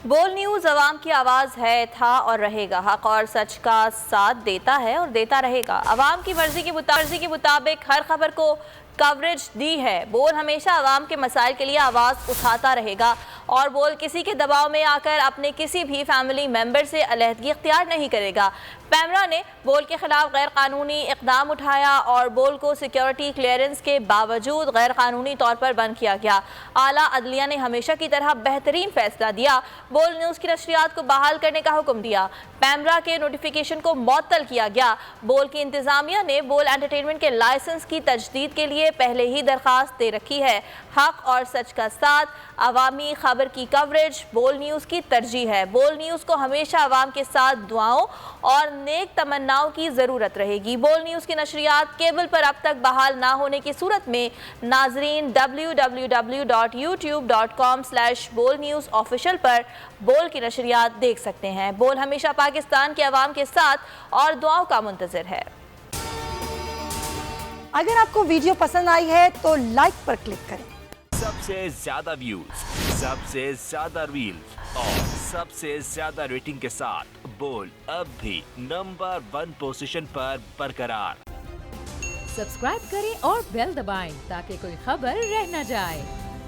بول نیوز عوام کی آواز ہے، تھا اور رہے گا، حق اور سچ کا ساتھ دیتا ہے اور دیتا رہے گا۔ عوام کی مرضی کے مطابق ہر خبر کو کوریج دی ہے۔ بول ہمیشہ عوام کے مسائل کے لیے آواز اٹھاتا رہے گا اور بول کسی کے دباؤ میں آ کر اپنے کسی بھی فیملی ممبر سے علیحدگی اختیار نہیں کرے گا۔ پیمرا نے بول کے خلاف غیر قانونی اقدام اٹھایا اور بول کو سیکیورٹی کلیئرنس کے باوجود غیر قانونی طور پر بند کیا گیا۔ اعلیٰ عدلیہ نے ہمیشہ کی طرح بہترین فیصلہ دیا، بول نیوز کی نشریات کو بحال کرنے کا حکم دیا۔ پیمرا کے نوٹیفیکیشن کو معطل کیا گیا۔ بول کی انتظامیہ نے بول انٹرٹینمنٹ کے لائسنس کی تجدید کے لیے پہلے ہی درخواست دے رکھی ہے۔ حق اور سچ کا ساتھ، عوامی خبر کی کوریج بول نیوز کی ترجیح ہے۔ بول نیوز کو ہمیشہ عوام کے ساتھ دعاؤں اور نیک تمناؤں کی ضرورت رہے گی۔ بول نیوز کی نشریات کیبل پر اب تک بحال نہ ہونے کی صورت میں ناظرین www.youtube.com/bolnewsofficial پر بول کی نشریات دیکھ سکتے ہیں۔ بول ہمیشہ پاکستان کے عوام کے ساتھ اور دعاؤں کا منتظر ہے۔ اگر آپ کو ویڈیو پسند آئی ہے تو لائک پر کلک کریں۔ سب سے زیادہ ویوز، سب سے زیادہ ریلز اور سب سے زیادہ ریٹنگ کے ساتھ بول اب بھی نمبر 1 پوزیشن پر برقرار۔ سبسکرائب کریں اور بیل دبائیں تاکہ کوئی خبر رہ نہ جائے۔